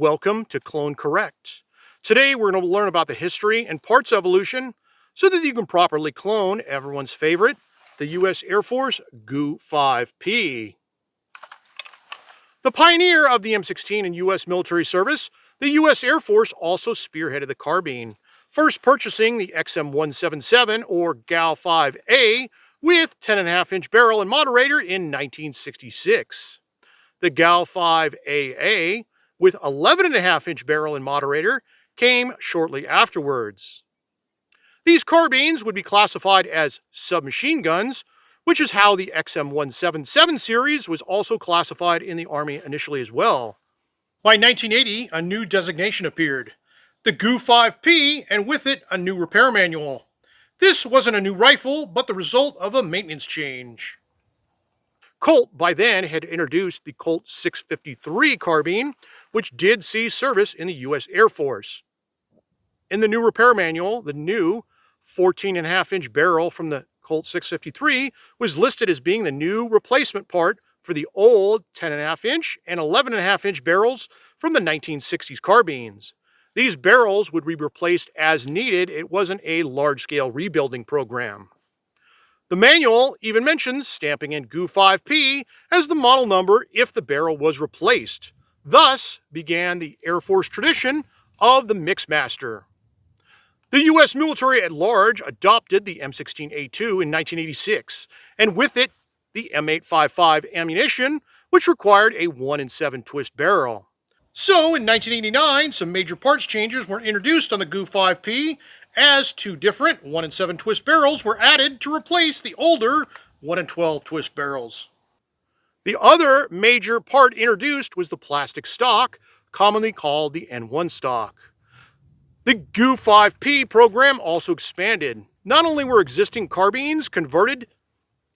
Welcome to Clone Correct. Today we're going to learn about the history and parts evolution so that you can properly clone everyone's favorite, the US Air Force GUU-5P. The pioneer of the M16 in US military service, the US Air Force also spearheaded the carbine, first purchasing the XM177 or GUU-5A with 10.5-inch barrel and moderator in 1966. The GUU-5AA with 11.5-inch barrel and moderator came shortly afterwards. These carbines would be classified as submachine guns, which is how the XM177 series was also classified in the Army initially as well. By 1980, a new designation appeared, the GUU-5P, and with it a new repair manual. This wasn't a new rifle, but the result of a maintenance change. Colt by then had introduced the Colt 653 carbine, which did see service in the US Air Force. In the new repair manual, the new 14.5-inch barrel from the Colt 653 was listed as being the new replacement part for the old 10.5-inch and 11.5-inch barrels from the 1960s carbines. These barrels would be replaced as needed. It wasn't a large-scale rebuilding program. The manual even mentions stamping in GUU-5P as the model number if the barrel was replaced. Thus began the Air Force tradition of the Mixmaster. The U.S. military at large adopted the M16A2 in 1986, and with it, the M855 ammunition, which required a 1-in-7 twist barrel. So in 1989, some major parts changes were introduced on the GUU-5P, as two different 1-in-7 twist barrels were added to replace the older 1-in-12 twist barrels. The other major part introduced was the plastic stock, commonly called the N1 stock. The GUU-5P program also expanded. Not only were existing carbines converted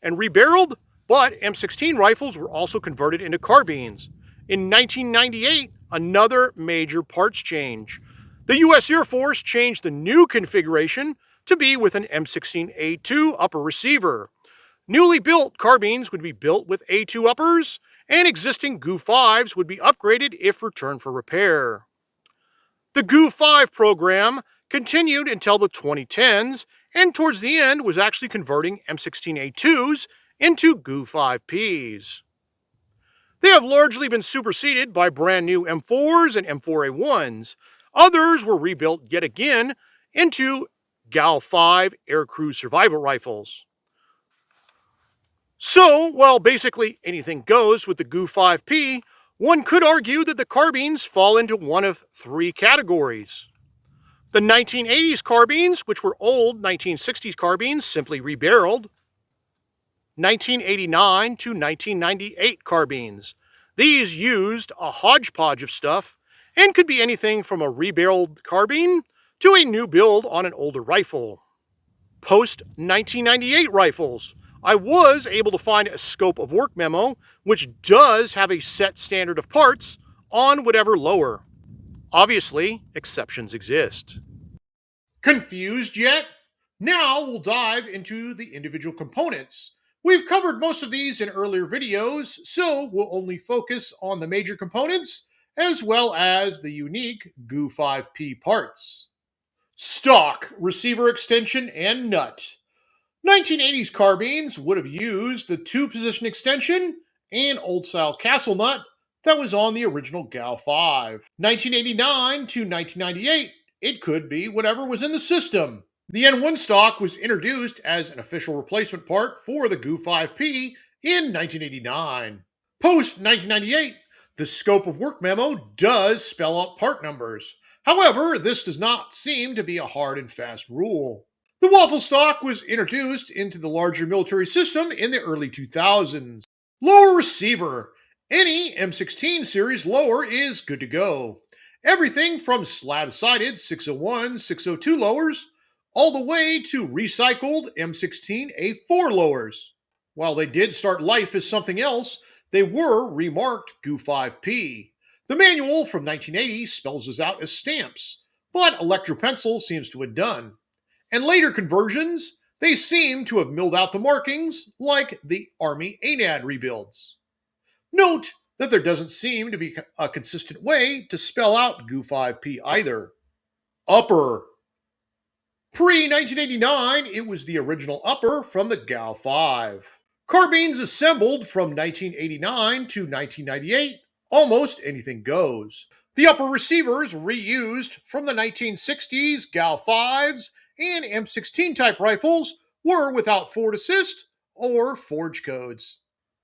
and rebarreled, but M16 rifles were also converted into carbines. In 1998, another major parts change. The US Air Force changed the new configuration to be with an M16A2 upper receiver. Newly built carbines would be built with A2 uppers, and existing GUU-5s would be upgraded if returned for repair. The GUU-5 program continued until the 2010s, and towards the end was actually converting M16A2s into GUU-5Ps. They have largely been superseded by brand new M4s and M4A1s. Others were rebuilt yet again into GUU-5 aircrew survival rifles. So, while basically anything goes with the GUU-5P, one could argue that the carbines fall into one of three categories. The 1980s carbines, which were old 1960s carbines simply rebarreled. 1989 to 1998 carbines. These used a hodgepodge of stuff and could be anything from a rebarreled carbine to a new build on an older rifle. Post-1998 rifles. I was able to find a scope of work memo, which does have a set standard of parts on whatever lower. Obviously, exceptions exist. Confused yet? Now we'll dive into the individual components. We've covered most of these in earlier videos, so we'll only focus on the major components as well as the unique GUU-5P parts. Stock, receiver extension, and nut. 1980s carbines would have used the 2-position extension and old-style castle nut that was on the original GUU-5. 1989 to 1998, it could be whatever was in the system. The N1 stock was introduced as an official replacement part for the GUU-5P in 1989. Post-1998, the scope of work memo does spell out part numbers. However, this does not seem to be a hard and fast rule. The waffle stock was introduced into the larger military system in the early 2000s. Lower receiver. Any M16 series lower is good to go. Everything from slab-sided 601, 602 lowers, all the way to recycled M16A4 lowers. While they did start life as something else, they were remarked GUU-5P. The manual from 1980 spells this out as stamps, but electropencil seems to have done. And later conversions, they seem to have milled out the markings like the Army ANAD rebuilds. Note, that there doesn't seem to be a consistent way to spell out GUU-5P either. Upper. Pre-1989, it was the original upper from the GUU-5. Carbines assembled from 1989 to 1998, almost anything goes. The upper receivers reused from the 1960s GUU-5s and M16 type rifles were without forward assist or forge codes.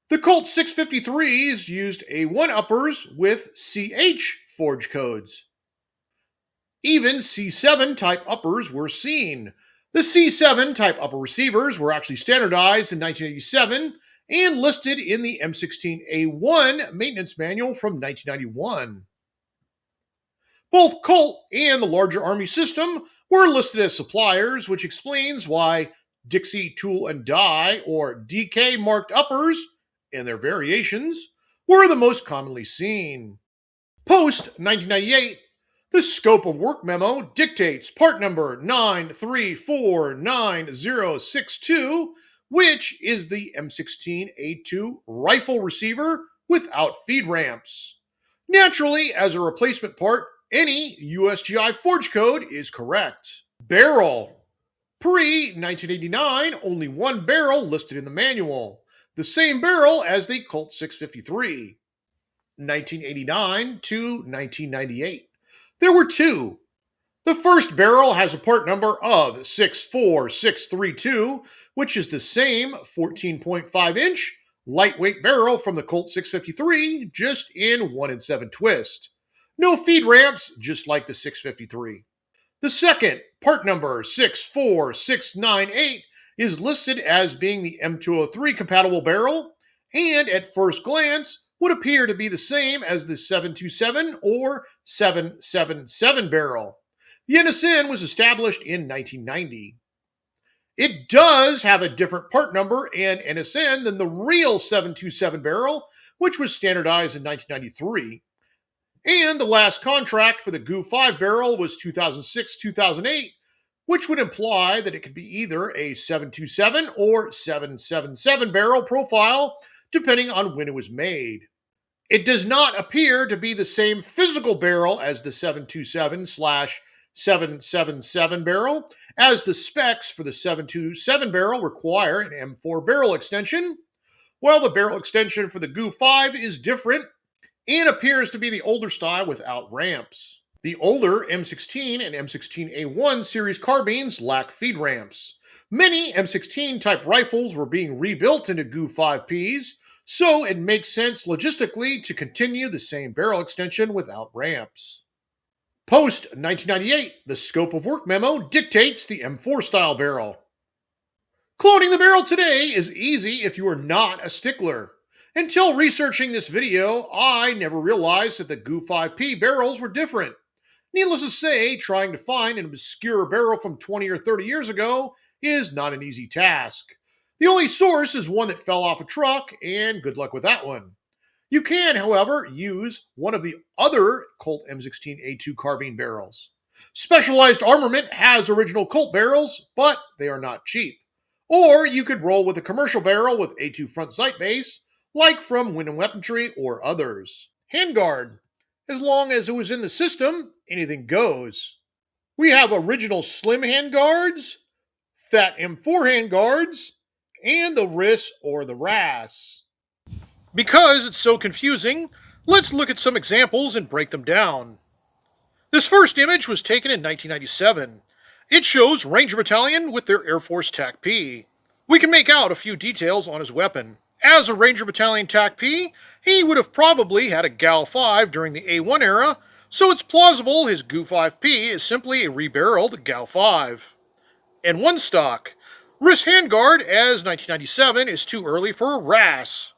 The Colt 653s used A1 uppers with CH forge codes. Even C7 type uppers were seen. The C7 type upper receivers were actually standardized in 1987 and listed in the M16A1 maintenance manual from 1991. Both Colt and the larger Army system were listed as suppliers, which explains why Dixie Tool and Die, or DK marked uppers, and their variations, were the most commonly seen. Post 1998, the scope of work memo dictates part number 9349062, which is the M16A2 rifle receiver without feed ramps. Naturally, as a replacement part, any USGI forge code is correct. Barrel. Pre-1989, only one barrel listed in the manual. The same barrel as the Colt 653. 1989 to 1998. There were two. The first barrel has a part number of 64632, which is the same 14.5-inch lightweight barrel from the Colt 653, just in 1 in 7 twist. No feed ramps, just like the 653. The second, part number 64698, is listed as being the M203 compatible barrel, and at first glance would appear to be the same as the 727 or 777 barrel. The NSN was established in 1990. It does have a different part number and NSN than the real 727 barrel, which was standardized in 1993. And the last contract for the GUU-5 barrel was 2006-2008, which would imply that it could be either a 727 or 777 barrel profile, depending on when it was made. It does not appear to be the same physical barrel as the 727/777 barrel, as the specs for the 727 barrel require an M4 barrel extension, while the barrel extension for the GUU-5 is different and appears to be the older style without ramps. The older M16 and M16A1 series carbines lack feed ramps. Many M16 type rifles were being rebuilt into GUU-5Ps, so it makes sense logistically to continue the same barrel extension without ramps. Post 1998, the scope of work memo dictates the M4 style barrel. Cloning the barrel today is easy if you are not a stickler. Until researching this video, I never realized that the GUU-5P barrels were different. Needless to say, trying to find an obscure barrel from 20 or 30 years ago is not an easy task. The only source is one that fell off a truck, and good luck with that one. You can, however, use one of the other Colt M16A2 Carbine barrels. Specialized Armament has original Colt barrels, but they are not cheap. Or you could roll with a commercial barrel with A2 front sight base, like from Wind & Weaponry or others. Handguard. As long as it was in the system, anything goes. We have original slim handguards, fat M4 handguards, and the RIS or the RAS. Because it's so confusing, let's look at some examples and break them down. This first image was taken in 1997. It shows Ranger Battalion with their Air Force TAC-P. We can make out a few details on his weapon. As a Ranger Battalion TAC-P, he would have probably had a GUU-5 during the A1 era, so it's plausible his GUU-5P is simply a rebarreled GUU-5. And one stock. RIS Handguard, as 1997, is too early for a RAS.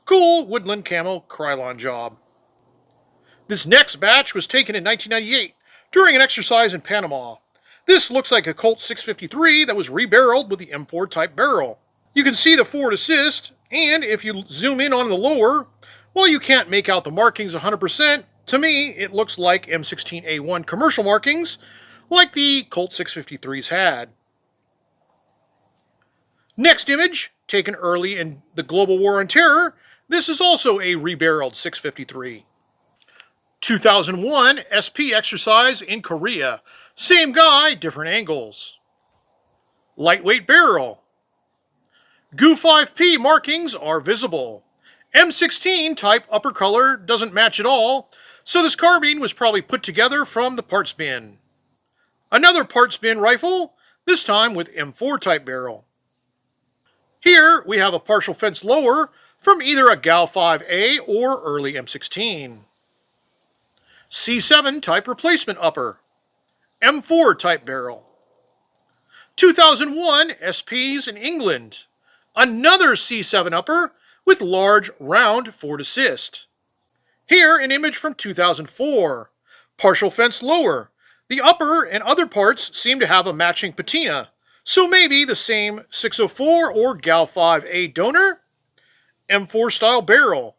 Cool woodland camo Krylon job. This next batch was taken in 1998 during an exercise in Panama. This looks like a Colt 653 that was rebarreled with the M4 type barrel. You can see the forward assist, and if you zoom in on the lower, while you can't make out the markings 100%, to me it looks like M16A1 commercial markings, like the Colt 653s had. Next image, taken early in the global war on terror, This is also a rebarreled 653. 2001 SP exercise in Korea. Same guy, different angles. Lightweight barrel. GUU-5P markings are visible. M16 type upper color doesn't match at all, so this carbine was probably put together from the parts bin. Another parts bin rifle, this time with M4 type barrel. Here we have a partial fence lower from either a GUU-5A or early M16. C7 type replacement upper. M4 type barrel. 2001 SPs in England. Another C7 upper with large round forward assist. Here an image from 2004. Partial fence lower. The upper and other parts seem to have a matching patina, so maybe the same 604 or GUU-5A donor. M4 style barrel.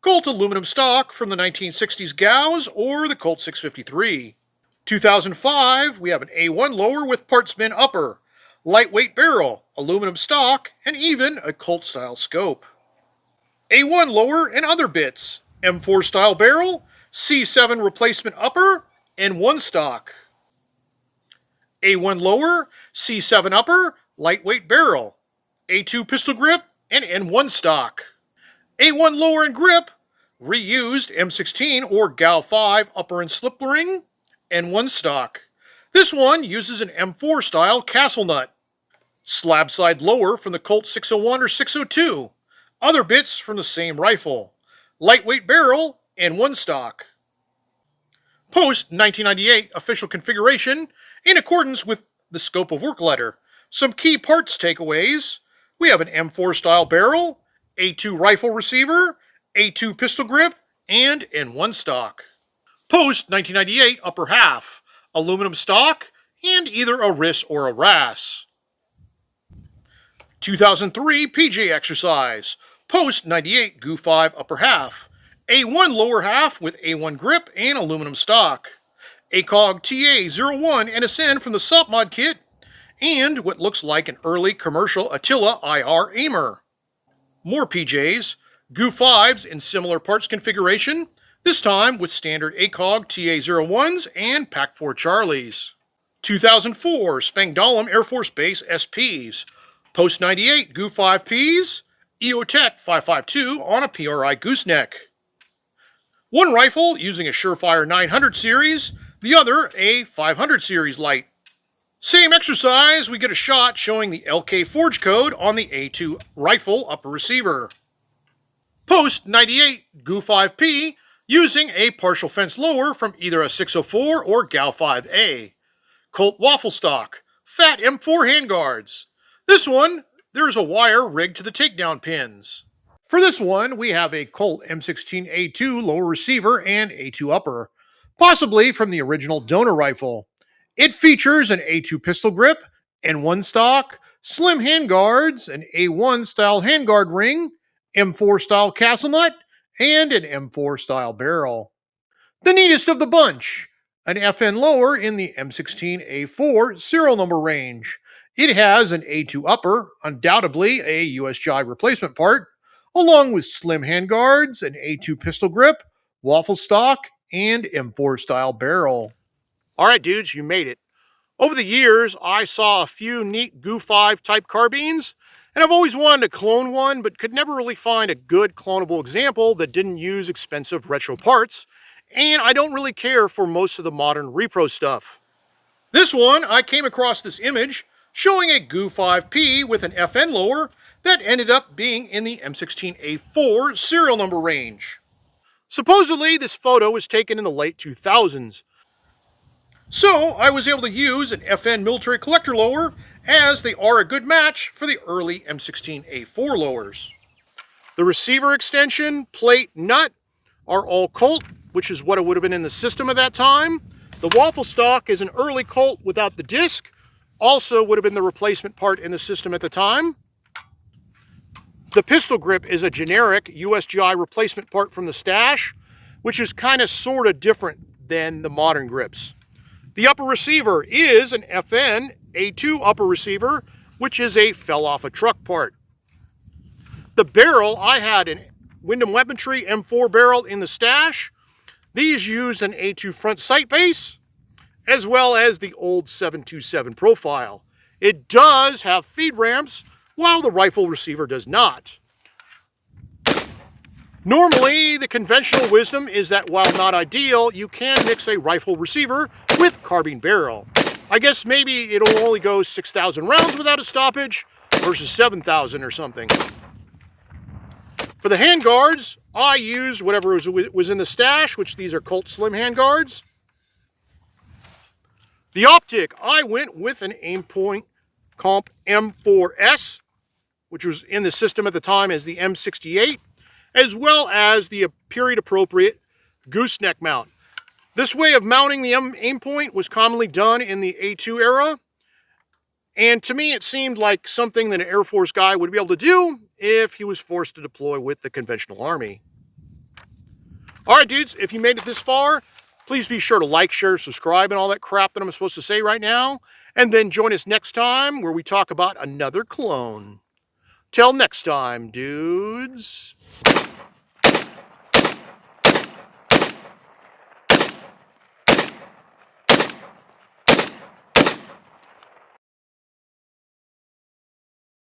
Colt aluminum stock from the 1960s GAUs or the Colt 653. 2005, we have an A1 lower with parts bin upper, lightweight barrel, aluminum stock, and even a Colt style scope. A1 lower and other bits, M4 style barrel, C7 replacement upper, and N1 stock. A1 lower, C7 upper, lightweight barrel, A2 pistol grip, and N1 stock. A1 lower and grip, reused M16 or GAU-5 upper and slip ring, N1 stock. This one uses an M4 style castle nut. Slab side lower from the Colt 601 or 602. Other bits from the same rifle. Lightweight barrel, N1 stock. Post 1998 official configuration in accordance with the scope of work letter. Some key parts takeaways. We have an M4 style barrel, A2 rifle receiver, A2 pistol grip, and N1 stock. Post 1998 upper half, aluminum stock, and either a RIS or a RAS. 2003 PJ exercise, post 98 GUU-5 upper half, A1 lower half with A1 grip and aluminum stock, ACOG TA01 NSN from the SOP mod kit, and what looks like an early commercial Attila IR aimer. More PJs, GUU-5s in similar parts configuration, this time with standard ACOG TA01s and PAC-4 Charlies. 2004 Spangdahlem Air Force Base SPs, post 98 GUU-5Ps, EOTech 552 on a PRI gooseneck. One rifle using a Surefire 900 series, the other a 500 series light. Same exercise, we get a shot showing the LK forge code on the A2 rifle upper receiver. Post 98 GUU-5P using a partial fence lower from either a 604 or GAU-5A. Colt waffle stock, fat M4 handguards. This one, there is a wire rigged to the takedown pins. For this one, we have a Colt M16A2 lower receiver and A2 upper, possibly from the original donor rifle. It features an A2 pistol grip, N1 stock, slim handguards, an A1 style handguard ring, M4 style castle nut, and an M4 style barrel. The neatest of the bunch, an FN lower in the M16A4 serial number range. It has an A2 upper, undoubtedly a USGI replacement part, along with slim handguards, an A2 pistol grip, waffle stock, and M4 style barrel. All right, dudes, you made it. Over the years, I saw a few neat GUU-5 type carbines, and I've always wanted to clone one, but could never really find a good clonable example that didn't use expensive retro parts, and I don't really care for most of the modern repro stuff. This one, I came across this image showing a GUU-5P with an FN lower that ended up being in the M16A4 serial number range. Supposedly, this photo was taken in the late 2000s. So, I was able to use an FN military collector lower, as they are a good match for the early M16A4 lowers. The receiver extension, plate, nut are all Colt, which is what it would have been in the system at that time. The waffle stock is an early Colt without the disc, also would have been the replacement part in the system at the time. The pistol grip is a generic USGI replacement part from the stash, which is kind of sort of different than the modern grips. The upper receiver is an FN A2 upper receiver, which is a fell off a truck part. The barrel, I had an Wyndham Weaponry M4 barrel in the stash. These use an A2 front sight base, as well as the old 727 profile. It does have feed ramps, while the rifle receiver does not. Normally, the conventional wisdom is that while not ideal, you can mix a rifle receiver with carbine barrel. I guess maybe it'll only go 6,000 rounds without a stoppage versus 7,000 or something. For the handguards, I used whatever was in the stash, which these are Colt Slim handguards. The optic, I went with an Aimpoint Comp M4S, which was in the system at the time as the M16A2, as well as the period-appropriate gooseneck mount. This way of mounting the Aimpoint was commonly done in the A2 era, and to me it seemed like something that an Air Force guy would be able to do if he was forced to deploy with the conventional Army. Alright dudes, if you made it this far, please be sure to like, share, subscribe, and all that crap that I'm supposed to say right now, and then join us next time where we talk about another clone. Till next time, dudes.